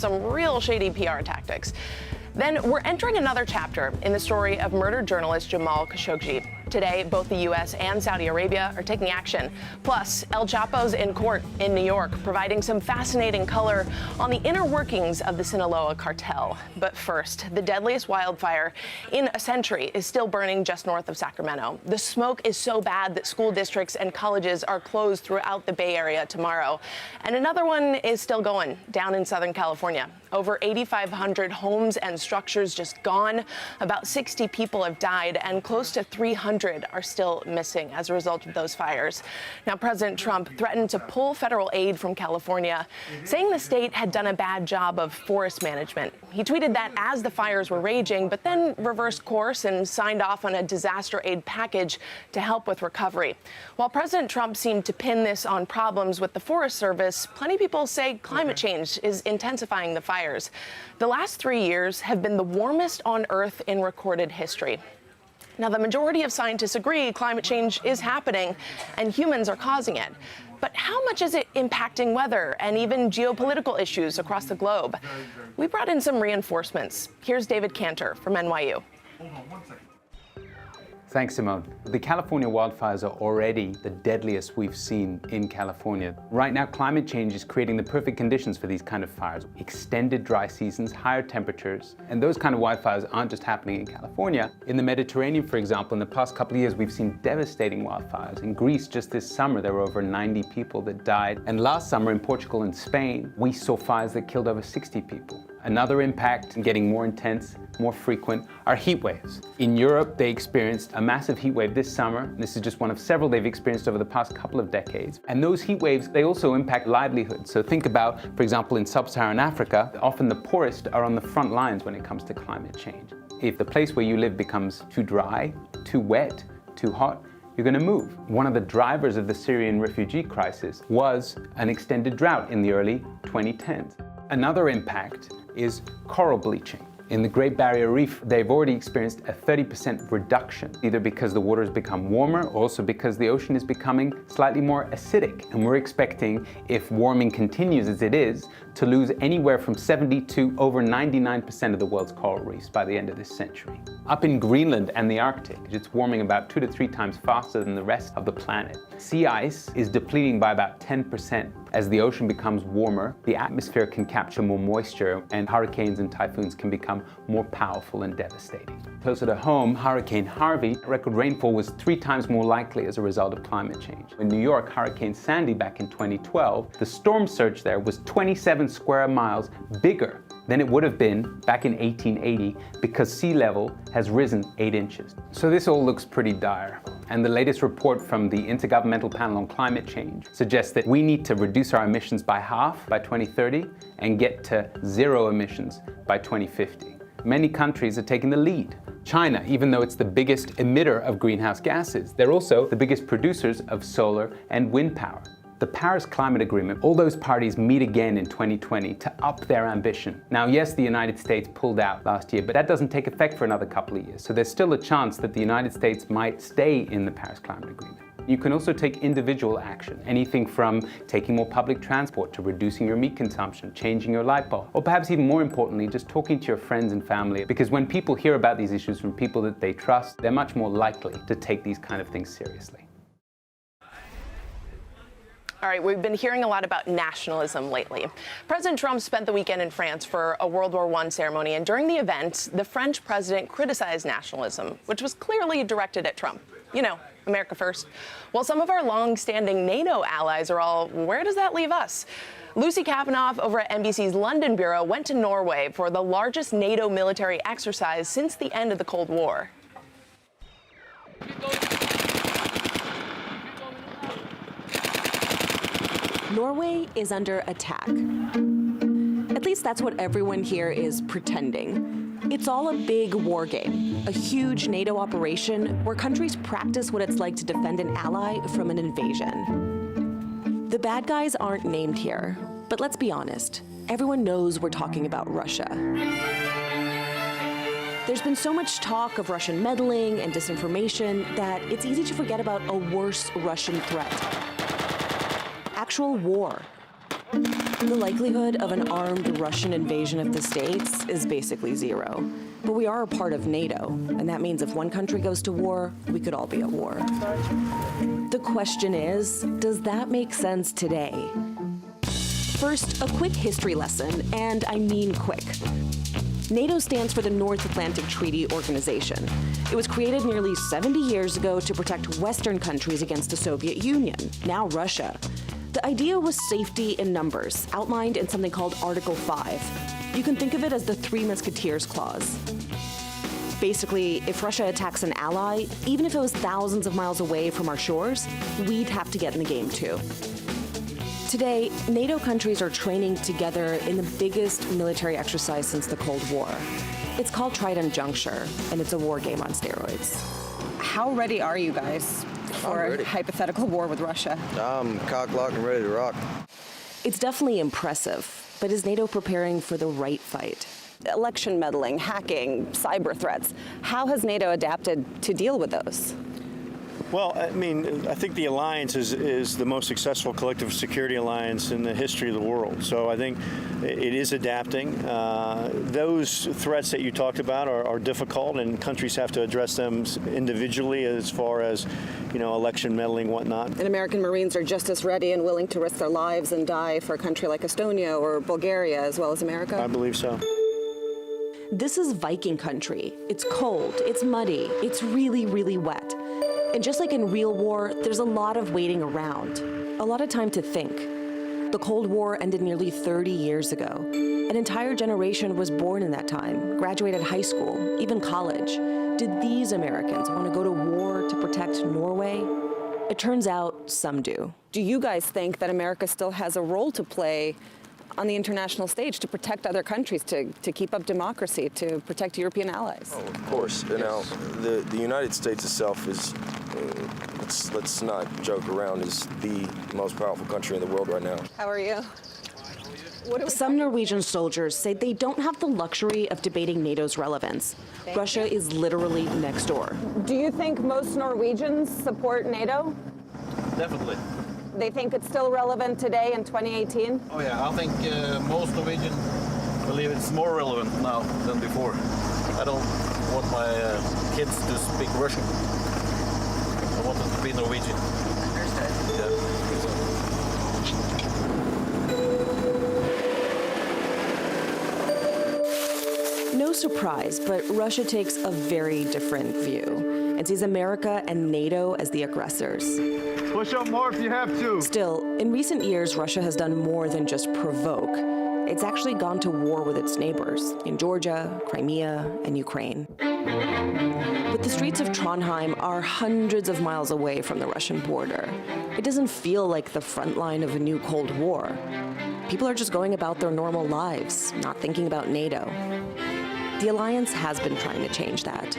Some real shady PR tactics. Then we're entering another chapter in the story of murdered journalist Jamal Khashoggi. Today, both the U.S. and Saudi Arabia are taking action. Plus, El Chapo's in court in New York, providing some fascinating color on the inner workings of the Sinaloa cartel. But first, the deadliest wildfire in a century is still burning just north of Sacramento. The smoke is so bad that school districts and colleges are closed throughout the Bay Area tomorrow. And another one is still going down in Southern California. Over 8,500 homes and structures just gone. About 60 people have died, and close to 300 are still missing as a result of those fires. Now, President Trump threatened to pull federal aid from California, saying the state had done a bad job of forest management. He tweeted that as the fires were raging, but then reversed course and signed off on a disaster aid package to help with recovery. While President Trump seemed to pin this on problems with the Forest Service, plenty of people say climate change is intensifying the fires. The last 3 years have been the warmest on Earth in recorded history. Now, the majority of scientists agree climate change is happening and humans are causing it. But how much is it impacting weather and even geopolitical issues across the globe? We brought in some reinforcements. Here's David Cantor from NYU. Hold on 1 second. Thanks, Simone. The California wildfires are already the deadliest we've seen in California. Right now, climate change is creating the perfect conditions for these kind of fires. Extended dry seasons, higher temperatures, and those kind of wildfires aren't just happening in California. In the Mediterranean, for example, in the past couple of years, we've seen devastating wildfires. In Greece, just this summer, there were over 90 people that died. And last summer in Portugal and Spain, we saw fires that killed over 60 people. Another impact, and getting more intense, more frequent, are heat waves. In Europe, they experienced a massive heat wave this summer. This is just one of several they've experienced over the past couple of decades. And those heat waves, they also impact livelihoods. So think about, for example, in sub-Saharan Africa, often the poorest are on the front lines when it comes to climate change. If the place where you live becomes too dry, too wet, too hot, you're going to move. One of the drivers of the Syrian refugee crisis was an extended drought in the early 2010s. Another impact is coral bleaching. In the Great Barrier Reef, they've already experienced a 30% reduction, either because the water has become warmer, or also because the ocean is becoming slightly more acidic. And we're expecting, if warming continues as it is, to lose anywhere from 70 to over 99% of the world's coral reefs by the end of this century. Up in Greenland and the Arctic, it's warming about 2 to 3 times faster than the rest of the planet. Sea ice is depleting by about 10%. As the ocean becomes warmer, the atmosphere can capture more moisture, and hurricanes and typhoons can become more powerful and devastating. Closer to home, Hurricane Harvey, record rainfall was 3 times more likely as a result of climate change. In New York, Hurricane Sandy back in 2012, the storm surge there was 27 square miles bigger than it would have been back in 1880 because sea level has risen 8 inches. So this all looks pretty dire. And the latest report from the Intergovernmental Panel on Climate Change suggests that we need to reduce our emissions by half by 2030 and get to 0 emissions by 2050. Many countries are taking the lead. China, even though it's the biggest emitter of greenhouse gases, they're also the biggest producers of solar and wind power. The Paris Climate Agreement, all those parties meet again in 2020 to up their ambition. Now, yes, the United States pulled out last year, but that doesn't take effect for another couple of years. So there's still a chance that the United States might stay in the Paris Climate Agreement. You can also take individual action, anything from taking more public transport to reducing your meat consumption, changing your light bulb, or perhaps even more importantly, just talking to your friends and family. Because when people hear about these issues from people that they trust, they're much more likely to take these kind of things seriously. All right, we've been hearing a lot about nationalism lately. President Trump spent the weekend in France for a World War I ceremony, and during the event, the French president criticized nationalism, which was clearly directed at Trump. You know, America first. Well, some of our long-standing NATO allies are all, where does that leave us? Lucy Kapanoff over at NBC's London bureau went to Norway for the largest NATO military exercise since the end of the Cold War. Norway is under attack. At least that's what everyone here is pretending. It's all a big war game, a huge NATO operation where countries practice what it's like to defend an ally from an invasion. The bad guys aren't named here, but let's be honest, everyone knows we're talking about Russia. There's been so much talk of Russian meddling and disinformation that it's easy to forget about a worse Russian threat. Actual war. The likelihood of an armed Russian invasion of the States is basically zero. But we are a part of NATO, and that means if one country goes to war, we could all be at war. The question is, does that make sense today? First, a quick history lesson, and I mean quick. NATO stands for the North Atlantic Treaty Organization. It was created nearly 70 years ago to protect Western countries against the Soviet Union, now Russia. The idea was safety in numbers, outlined in something called Article 5. You can think of it as the Three Musketeers Clause. Basically, if Russia attacks an ally, even if it was thousands of miles away from our shores, we'd have to get in the game too. Today, NATO countries are training together in the biggest military exercise since the Cold War. It's called Trident Juncture, and it's a war game on steroids. How ready are you guys for a hypothetical war with Russia? I'm cock locked and ready to rock. It's definitely impressive, but is NATO preparing for the right fight? Election meddling, hacking, cyber threats. How has NATO adapted to deal with those? Well, I mean, I think the alliance is the most successful collective security alliance in the history of the world. So I think it is adapting. Those threats that you talked about are difficult, and countries have to address them individually as far as, election meddling, whatnot. And American Marines are just as ready and willing to risk their lives and die for a country like Estonia or Bulgaria as well as America? I believe so. This is Viking country. It's cold, it's muddy, it's really, really wet. And just like in real war, there's a lot of waiting around, a lot of time to think. The Cold War ended nearly 30 years ago. An entire generation was born in that time, graduated high school, even college. Did these Americans want to go to war to protect Norway? It turns out some do. Do you guys think that America still has a role to play on the international stage to protect other countries, to keep up democracy, to protect European allies? Oh, of course. Now, the United States itself is, let's not joke around, is the most powerful country in the world right now. How are you? Some Norwegian soldiers say they don't have the luxury of debating NATO's relevance. Russia is literally next door. Do you think most Norwegians support NATO? Definitely. They think it's still relevant today in 2018? Oh yeah, I think most Norwegians believe it's more relevant now than before. I don't want my kids to speak Russian. I want them to be Norwegian. Yeah. No surprise, but Russia takes a very different view and sees America and NATO as the aggressors. Push up more if you have to. Still, in recent years, Russia has done more than just provoke. It's actually gone to war with its neighbors in Georgia, Crimea, and Ukraine. But the streets of Trondheim are hundreds of miles away from the Russian border. It doesn't feel like the front line of a new Cold War. People are just going about their normal lives, not thinking about NATO. The alliance has been trying to change that.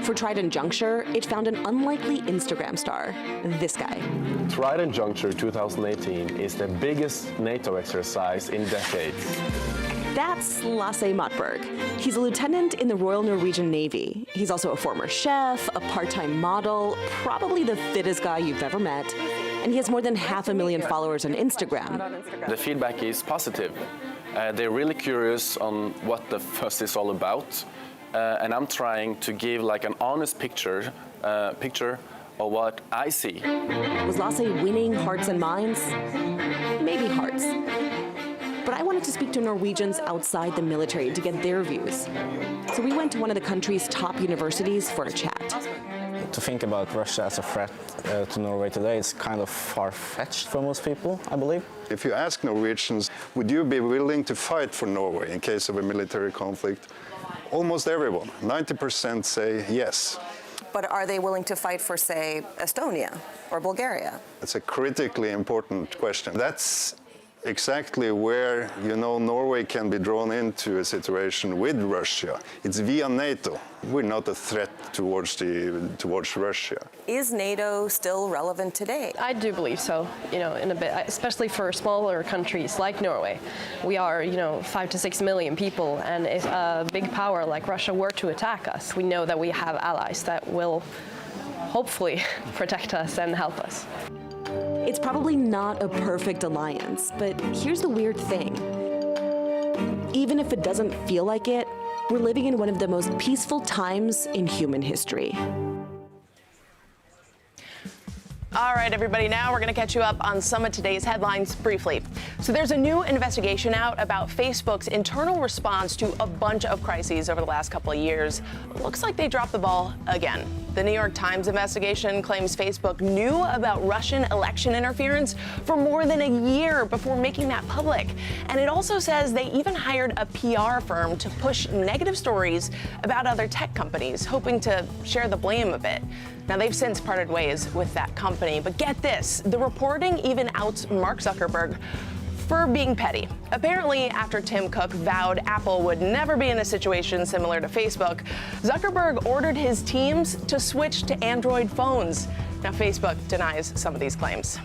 For Trident Juncture, it found an unlikely Instagram star, this guy. Trident Juncture 2018 is the biggest NATO exercise in decades. That's Lasse Mottberg. He's a lieutenant in the Royal Norwegian Navy. He's also a former chef, a part-time model, probably the fittest guy you've ever met. And he has more than 500,000 followers on Instagram. The feedback is positive. They're really curious on what the fuss is all about. And I'm trying to give like an honest picture of what I see. Was Lasse winning hearts and minds? Maybe hearts. But I wanted to speak to Norwegians outside the military to get their views. So we went to one of the country's top universities for a chat. To think about Russia as a threat to Norway today is kind of far-fetched for most people, I believe. If you ask Norwegians, would you be willing to fight for Norway in case of a military conflict? Almost everyone, 90% say yes. But are they willing to fight for, say, Estonia or Bulgaria? It's a critically important question. That's exactly where, Norway can be drawn into a situation with Russia. It's via NATO. We're not a threat towards Russia. Is NATO still relevant today? I do believe so, in a bit, especially for smaller countries like Norway. We are, 5 to 6 million people, and if a big power like Russia were to attack us, we know that we have allies that will hopefully protect us and help us. It's probably not a perfect alliance, but here's the weird thing. Even if it doesn't feel like it, we're living in one of the most peaceful times in human history. All right, everybody, now we're going to catch you up on some of today's headlines briefly. So there's a new investigation out about Facebook's internal response to a bunch of crises over the last couple of years. Looks like they dropped the ball again. The New York Times investigation claims Facebook knew about Russian election interference for more than a year before making that public. And it also says they even hired a PR firm to push negative stories about other tech companies, hoping to share the blame a bit. Now, they've since parted ways with that company, but get this, the reporting even outs Mark Zuckerberg for being petty. Apparently, after Tim Cook vowed Apple would never be in a situation similar to Facebook, Zuckerberg ordered his teams to switch to Android phones. Now, Facebook denies some of these claims.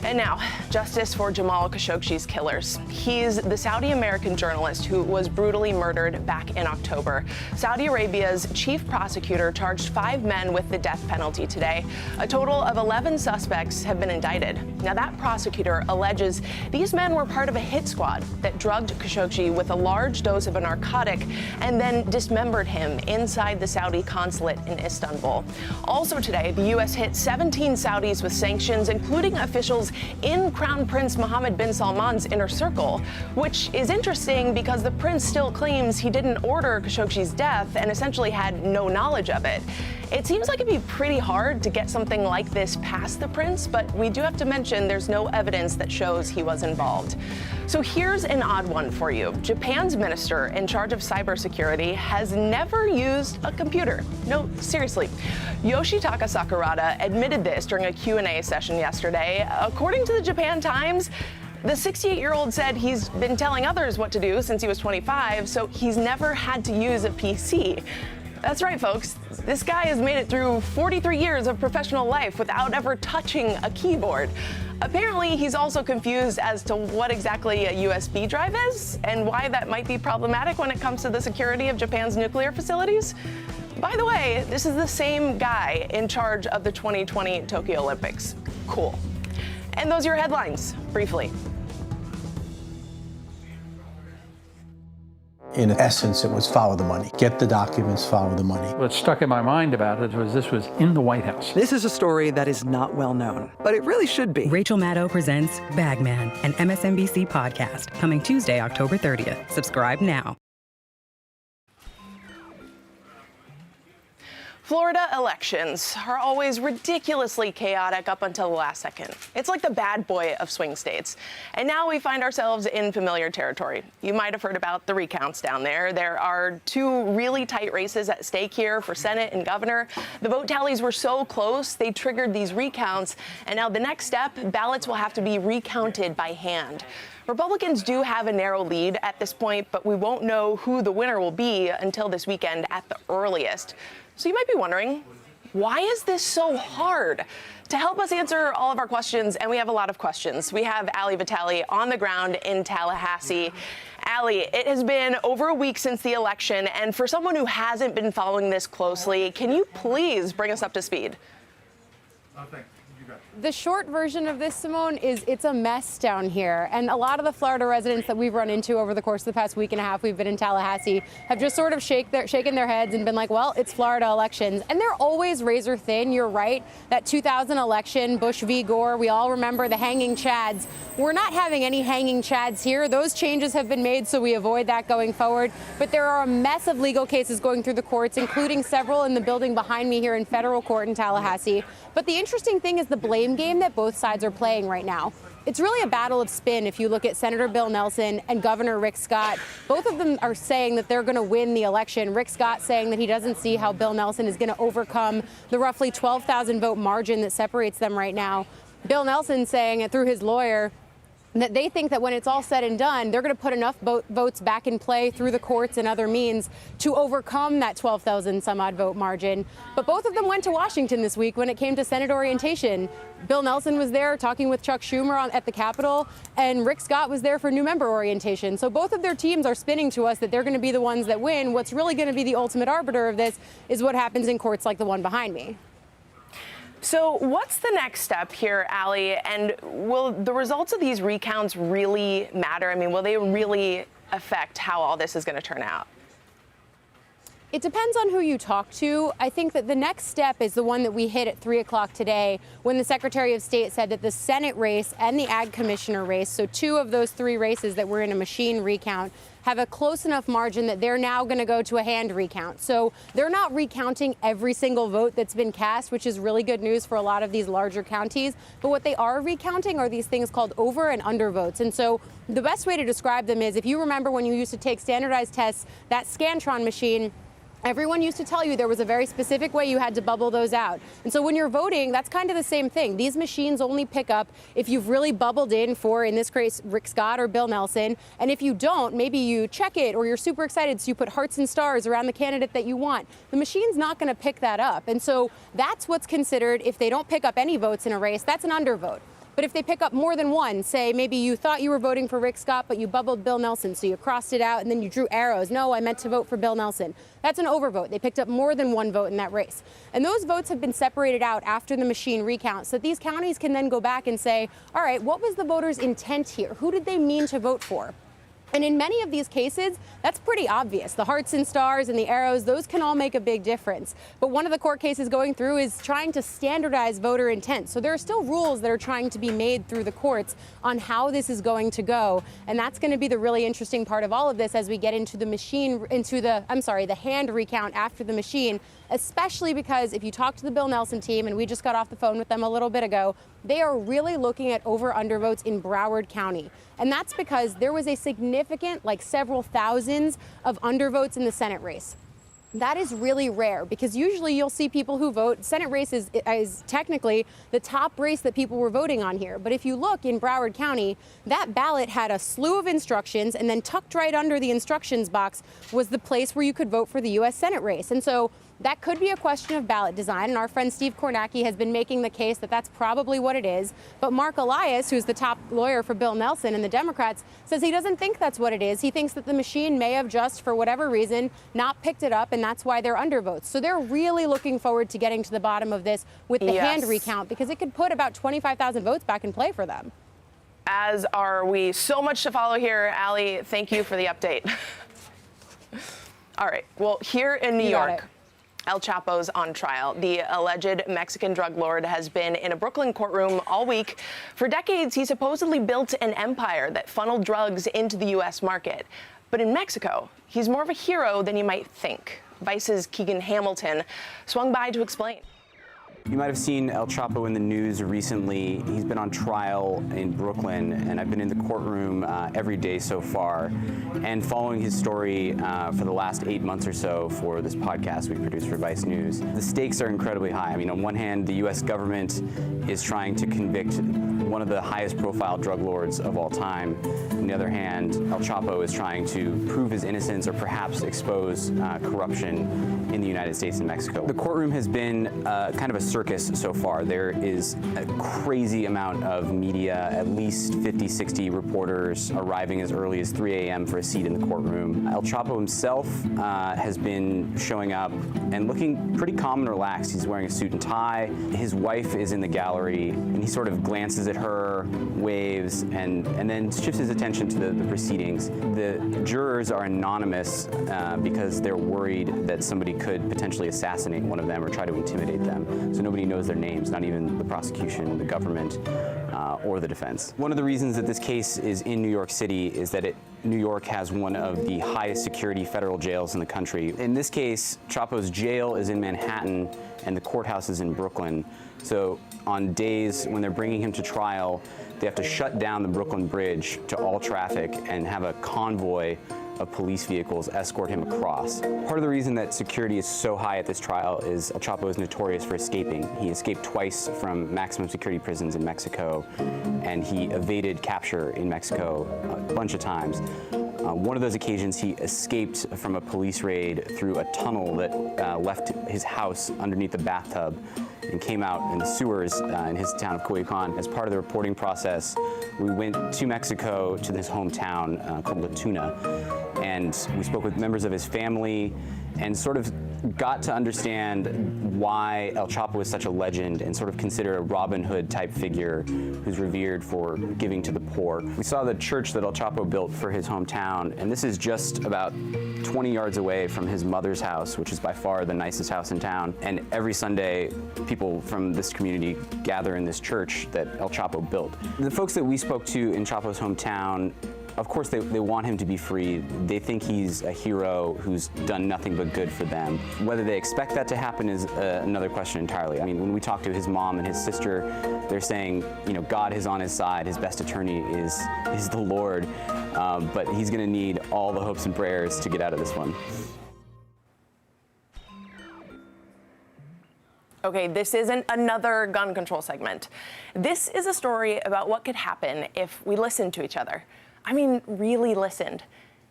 And now, justice for Jamal Khashoggi's killers. He's the Saudi-American journalist who was brutally murdered back in October. Saudi Arabia's chief prosecutor charged 5 men with the death penalty today. A total of 11 suspects have been indicted. Now, that prosecutor alleges these men were part of a hit squad that drugged Khashoggi with a large dose of a narcotic and then dismembered him inside the Saudi consulate in Istanbul. Also today, the U.S. hit 17 Saudis with sanctions, including officials in Crown Prince Mohammed bin Salman's inner circle, which is interesting because the prince still claims he didn't order Khashoggi's death and essentially had no knowledge of it. It seems like it'd be pretty hard to get something like this past the prince, but we do have to mention there's no evidence that shows he was involved. So here's an odd one for you. Japan's minister in charge of cybersecurity has never used a computer. No, seriously. Yoshitaka Sakurada admitted this during a Q&A session yesterday. According to the Japan Times, the 68-year-old said he's been telling others what to do since he was 25, so he's never had to use a PC. That's right, folks. This guy has made it through 43 years of professional life without ever touching a keyboard. Apparently, he's also confused as to what exactly a USB drive is and why that might be problematic when it comes to the security of Japan's nuclear facilities. By the way, this is the same guy in charge of the 2020 Tokyo Olympics. Cool. And those are your headlines, briefly. In essence, it was follow the money. Get the documents, follow the money. What stuck in my mind about it was this was in the White House. This is a story that is not well known, but it really should be. Rachel Maddow presents Bagman, an MSNBC podcast, coming Tuesday, October 30th. Subscribe now. Florida elections are always ridiculously chaotic up until the last second. It's like the bad boy of swing states. And now we find ourselves in familiar territory. You might have heard about the recounts down there. There are 2 really tight races at stake here for Senate and governor. The vote tallies were so close, they triggered these recounts. And now the next step, ballots will have to be recounted by hand. Republicans do have a narrow lead at this point, but we won't know who the winner will be until this weekend at the earliest. So you might be wondering, why is this so hard? To help us answer all of our questions, and we have a lot of questions, we have Ali Vitale on the ground in Tallahassee. Ali, it has been over a week since the election, and for someone who hasn't been following this closely, can you please bring us up to speed? The short version of this, Simone, is it's a mess down here. And a lot of the Florida residents that we've run into over the course of the past week and a half we've been in Tallahassee have just sort of shaken their heads and been like, well, it's Florida elections. And they're always razor thin. You're right. That 2000 election, Bush v. Gore, we all remember the hanging chads. We're not having any hanging chads here. Those changes have been made, so we avoid that going forward. But there are a mess of legal cases going through the courts, including several in the building behind me here in federal court in Tallahassee. But the interesting thing is the blame game that both sides are playing right now. It's really a battle of spin if you look at Senator Bill Nelson and Governor Rick Scott. Both of them are saying that they're going to win the election. Rick Scott saying that he doesn't see how Bill Nelson is going to overcome the roughly 12,000 vote margin that separates them right now. Bill Nelson saying it through his lawyer that they think that when it's all said and done, they're going to put enough votes back in play through the courts and other means to overcome that 12,000 some odd vote margin. But both of them went to Washington this week when it came to Senate orientation. Bill Nelson was there talking with Chuck Schumer at the Capitol, and Rick Scott was there for new member orientation. So both of their teams are spinning to us that they're going to be the ones that win. What's really going to be the ultimate arbiter of this is what happens in courts like the one behind me. So what's the next step here, Allie? And will the results of these recounts really matter? I mean, will they really affect how all this is going to turn out? It depends on who you talk to. I think that the next step is the one that we hit at 3 o'clock today when the Secretary of State said that the Senate race and the Ag Commissioner race, so 2 of those 3 races that were in a machine recount, have a close enough margin that they're now going to go to a hand recount. So they're not recounting every single vote that's been cast, which is really good news for a lot of these larger counties. But what they are recounting are these things called over and under votes. And so the best way to describe them is, if you remember when you used to take standardized tests, that Scantron machine, everyone used to tell you there was a very specific way you had to bubble those out. And so when you're voting, that's kind of the same thing. These machines only pick up if you've really bubbled in for, in this case, Rick Scott or Bill Nelson. And if you don't, maybe you check it or you're super excited, so you put hearts and stars around the candidate that you want. The machine's not going to pick that up. And so that's what's considered, if they don't pick up any votes in a race, that's an undervote. But if they pick up more than one, say maybe you thought you were voting for Rick Scott, but you bubbled Bill Nelson, so you crossed it out and then you drew arrows. No, I meant to vote for Bill Nelson. That's an overvote. They picked up more than one vote in that race. And those votes have been separated out after the machine recount, so that these counties can then go back and say, all right, what was the voters' intent here? Who did they mean to vote for? And in many of these cases, that's pretty obvious. The hearts and stars and the arrows, those can all make a big difference. But one of the court cases going through is trying to standardize voter intent. So there are still rules that are trying to be made through the courts on how this is going to go. And that's going to be the really interesting part of all of this as we get into the hand recount after the machine, especially because if you talk to the Bill Nelson team, and we just got off the phone with them a little bit ago, they are really looking at over-under votes in Broward County. And that's because there was a significant, like several thousands of undervotes in the Senate race. That is really rare, because usually you'll see people who vote. Senate race is technically the top race that people were voting on here. But if you look in Broward County, that ballot had a slew of instructions, and then tucked right under the instructions box was the place where you could vote for the U.S. Senate race. And so that could be a question of ballot design, and our friend Steve Kornacki has been making the case that that's probably what it is. But Mark Elias, who's the top lawyer for Bill Nelson and the Democrats, says he doesn't think that's what it is. He thinks that the machine may have just, for whatever reason, not picked it up, and that's why they're undervotes. So they're really looking forward to getting to the bottom of this with the hand recount, because it could put about 25,000 votes back in play for them. As are we. So much to follow here, Allie. Thank you for the update. All right. Well, here in New York, El Chapo's on trial. The alleged Mexican drug lord has been in a Brooklyn courtroom all week. For decades, he supposedly built an empire that funneled drugs into the U.S. market. But in Mexico, he's more of a hero than you might think. Vice's Keegan Hamilton swung by to explain. You might have seen El Chapo in the news recently. He's been on trial in Brooklyn, and I've been in the courtroom every day so far, and following his story for the last 8 months or so for this podcast we produce for Vice News. The stakes are incredibly high. I mean, on one hand, the U.S. government is trying to convict one of the highest profile drug lords of all time. On the other hand, El Chapo is trying to prove his innocence or perhaps expose corruption in the United States and Mexico. The courtroom has been kind of a circus so far. There is a crazy amount of media, at least 50, 60 reporters arriving as early as 3 a.m. for a seat in the courtroom. El Chapo himself has been showing up and looking pretty calm and relaxed. He's wearing a suit and tie. His wife is in the gallery, and he sort of glances at her, waves, and then shifts his attention to the proceedings. The jurors are anonymous because they're worried that somebody could potentially assassinate one of them or try to intimidate them. So nobody knows their names, not even the prosecution, the government, or the defense. One of the reasons that this case is in New York City is that New York has one of the highest security federal jails in the country. In this case, Chapo's jail is in Manhattan and the courthouse is in Brooklyn. So on days when they're bringing him to trial, they have to shut down the Brooklyn Bridge to all traffic and have a convoy of police vehicles escort him across. Part of the reason that security is so high at this trial is El Chapo is notorious for escaping. He escaped twice from maximum security prisons in Mexico, and he evaded capture in Mexico a bunch of times. One of those occasions, he escaped from a police raid through a tunnel that left his house underneath the bathtub and came out in the sewers in his town of Coyoacán. As part of the reporting process, we went to Mexico, to his hometown called La Tuna, and we spoke with members of his family and sort of got to understand why El Chapo is such a legend and sort of consider a Robin Hood type figure who's revered for giving to the poor. We saw the church that El Chapo built for his hometown, and this is just about 20 yards away from his mother's house, which is by far the nicest house in town. And every Sunday, people from this community gather in this church that El Chapo built. The folks that we spoke to in Chapo's hometown, of course, they want him to be free. They think he's a hero who's done nothing but good for them. Whether they expect that to happen is another question entirely. I mean, when we talk to his mom and his sister, they're saying, you know, God is on his side. His best attorney is the Lord, but he's going to need all the hopes and prayers to get out of this one. Okay, this isn't another gun control segment. This is a story about what could happen if we listened to each other. I mean, really listened.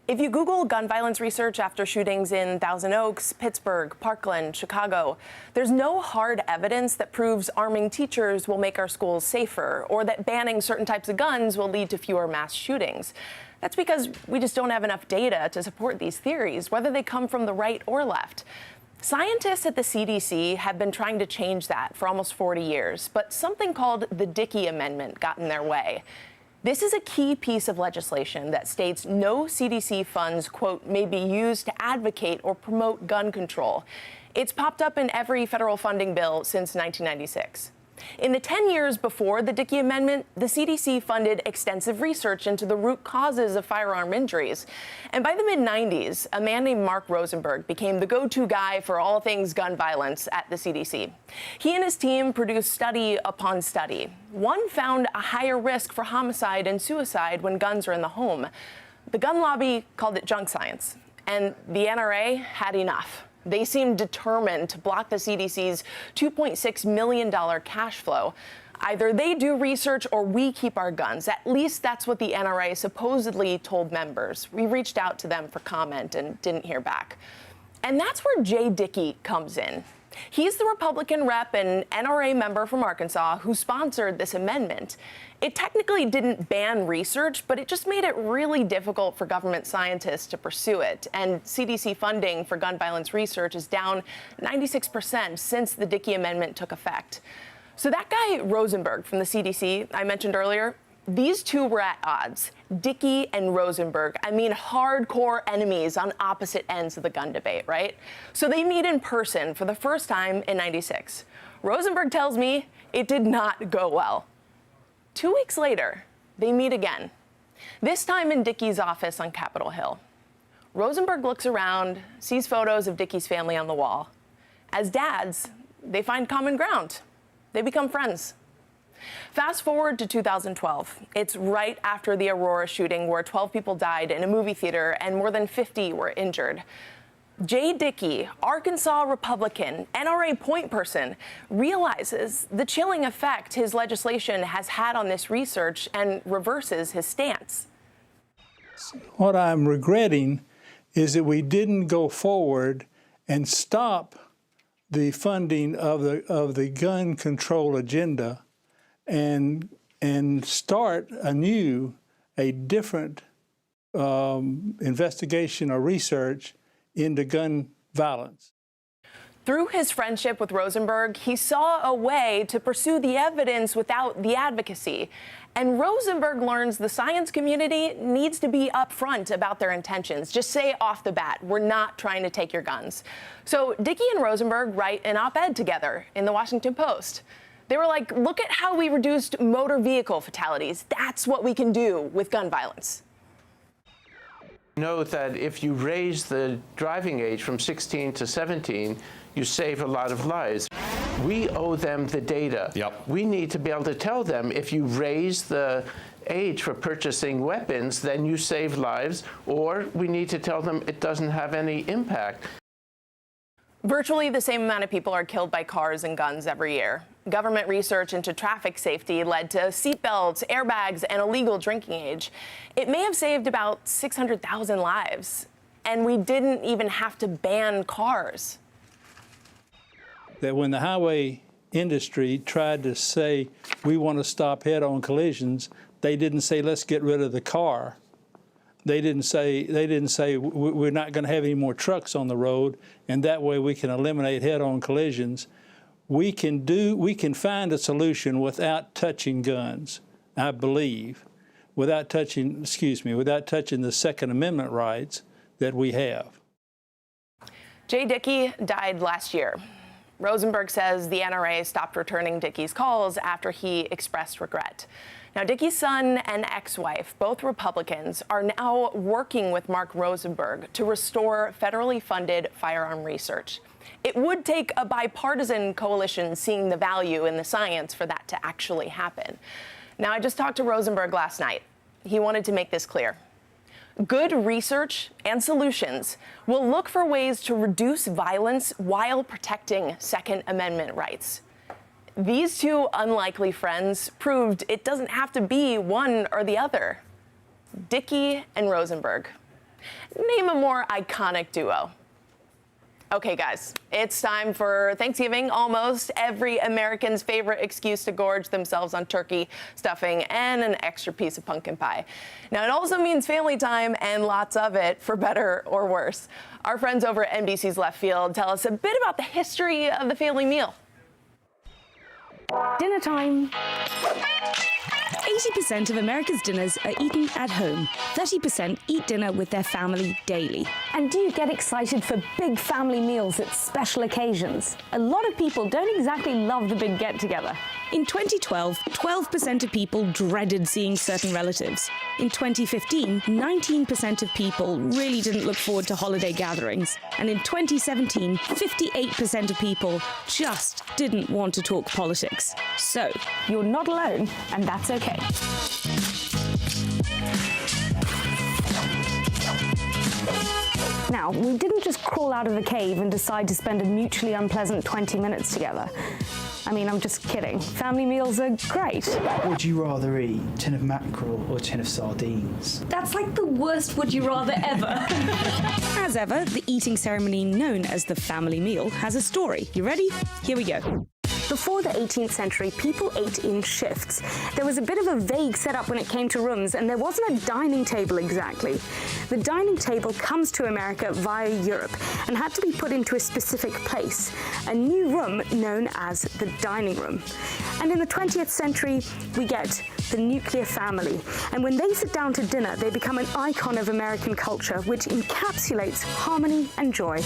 If you Google gun violence research after shootings in Thousand Oaks, Pittsburgh, Parkland, Chicago, there's no hard evidence that proves arming teachers will make our schools safer or that banning certain types of guns will lead to fewer mass shootings. That's because we just don't have enough data to support these theories, whether they come from the right or left. Scientists at the CDC have been trying to change that for almost 40 years, but something called the Dickey Amendment got in their way. This is a key piece of legislation that states no CDC funds, quote, may be used to advocate or promote gun control. It's popped up in every federal funding bill since 1996. In the 10 years before the Dickey Amendment, the CDC funded extensive research into the root causes of firearm injuries. And by the mid-90s, a man named Mark Rosenberg became the go-to guy for all things gun violence at the CDC. He and his team produced study upon study. One found a higher risk for homicide and suicide when guns are in the home. The gun lobby called it junk science, and the NRA had enough. They seemed determined to block the CDC's $2.6 million cash flow. Either they do research or we keep our guns. At least that's what the NRA supposedly told members. We reached out to them for comment and didn't hear back. And that's where Jay Dickey comes in. He's the Republican rep and NRA member from Arkansas who sponsored this amendment. It technically didn't ban research, but it just made it really difficult for government scientists to pursue it. And CDC funding for gun violence research is down 96% since the Dickey Amendment took effect. So that guy Rosenberg from the CDC I mentioned earlier, these two were at odds, Dickey and Rosenberg. I mean, hardcore enemies on opposite ends of the gun debate, right? So they meet in person for the first time in '96. Rosenberg tells me it did not go well. 2 weeks later, they meet again, this time in Dickey's office on Capitol Hill. Rosenberg looks around, sees photos of Dickey's family on the wall. As dads, they find common ground. They become friends. Fast forward to 2012. It's right after the Aurora shooting where 12 people died in a movie theater and more than 50 were injured. Jay Dickey, Arkansas Republican, NRA point person, realizes the chilling effect his legislation has had on this research and reverses his stance. What I'm regretting is that we didn't go forward and stop the funding of the gun control agenda and start anew a different investigation or research into gun violence. Through his friendship with Rosenberg, he saw a way to pursue the evidence without the advocacy. And Rosenberg learns the science community needs to be upfront about their intentions. Just say off the bat, we're not trying to take your guns. So Dickey and Rosenberg write an op-ed together in the Washington Post. They were like, look at how we reduced motor vehicle fatalities. That's what we can do with gun violence. Note that if you raise the driving age from 16 to 17, you save a lot of lives. We owe them the data. Yep. We need to be able to tell them if you raise the age for purchasing weapons, then you save lives, or we need to tell them it doesn't have any impact. Virtually the same amount of people are killed by cars and guns every year. Government research into traffic safety led to seatbelts, airbags, and a legal drinking age. It may have saved about 600,000 lives, and we didn't even have to ban cars. That when the highway industry tried to say, we want to stop head-on collisions, they didn't say, let's get rid of the car. They didn't say we're not going to have any more trucks on the road, and that way we can eliminate head-on collisions. We can find a solution without touching guns, I believe, without touching the Second Amendment rights that we have. Jay Dickey died last year. Rosenberg says the NRA stopped returning Dickey's calls after he expressed regret. Now, Dickey's son and ex-wife, both Republicans, are now working with Mark Rosenberg to restore federally funded firearm research. It would take a bipartisan coalition seeing the value in the science for that to actually happen. Now, I just talked to Rosenberg last night. He wanted to make this clear. Good research and solutions will look for ways to reduce violence while protecting Second Amendment rights. These two unlikely friends proved it doesn't have to be one or the other. Dickey and Rosenberg. Name a more iconic duo. Okay, guys, it's time for Thanksgiving, almost every American's favorite excuse to gorge themselves on turkey, stuffing, and an extra piece of pumpkin pie. Now, it also means family time and lots of it, for better or worse. Our friends over at NBC's Left Field tell us a bit about the history of the family meal. Dinner time. 80% of America's dinners are eaten at home. 30% eat dinner with their family daily. And do you get excited for big family meals at special occasions? A lot of people don't exactly love the big get-together. In 2012, 12% of people dreaded seeing certain relatives. In 2015, 19% of people really didn't look forward to holiday gatherings. And in 2017, 58% of people just didn't want to talk politics. So, you're not alone, and that's okay. Now, we didn't just crawl out of the cave and decide to spend a mutually unpleasant 20 minutes together. I mean, I'm just kidding. Family meals are great. Would you rather eat a tin of mackerel or a tin of sardines? That's like the worst would you rather ever. As ever, the eating ceremony known as the family meal has a story. You ready? Here we go. Before the 18th century, people ate in shifts. There was a bit of a vague setup when it came to rooms, and there wasn't a dining table exactly. The dining table comes to America via Europe and had to be put into a specific place, a new room known as the dining room. And in the 20th century, we get the nuclear family. And when they sit down to dinner, they become an icon of American culture, which encapsulates harmony and joy.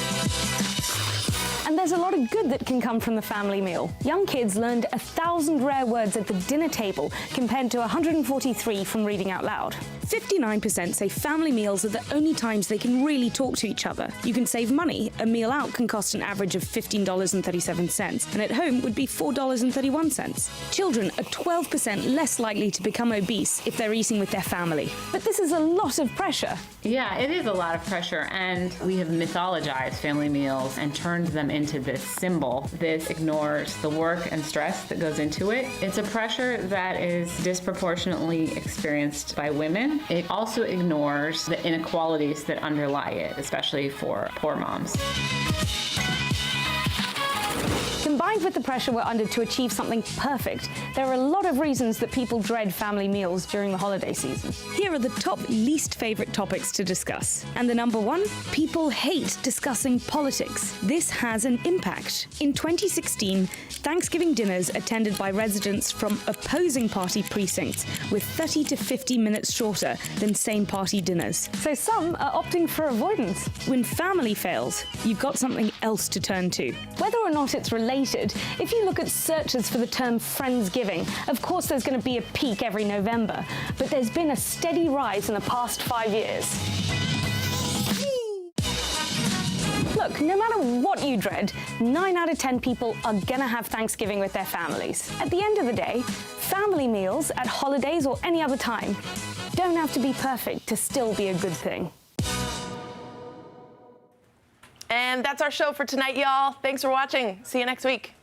And there's a lot of good that can come from the family meal. Young kids learned 1,000 rare words at the dinner table compared to 143 from reading out loud. 59% say family meals are the only times they can really talk to each other. You can save money. A meal out can cost an average of $15.37, and at home would be $4.31. Children are 12% less likely to become obese if they're eating with their family. But this is a lot of pressure. Yeah, it is a lot of pressure, and we have mythologized family meals and turned them into this symbol. This ignores the work and stress that goes into it. It's a pressure that is disproportionately experienced by women. It also ignores the inequalities that underlie it, especially for poor moms. Combined with the pressure we're under to achieve something perfect, there are a lot of reasons that people dread family meals during the holiday season. Here are the top least favorite topics to discuss. And the number one, people hate discussing politics. This has an impact. In 2016, Thanksgiving dinners attended by residents from opposing party precincts were 30 to 50 minutes shorter than same party dinners. So some are opting for avoidance. When family fails, you've got something else to turn to. Whether or not it's related, if you look at searches for the term Friendsgiving, of course there's going to be a peak every November, but there's been a steady rise in the past 5 years. Look, no matter what you dread, 9 out of 10 people are gonna have Thanksgiving with their families. At the end of the day, family meals at holidays or any other time don't have to be perfect to still be a good thing. And that's our show for tonight, y'all. Thanks for watching. See you next week.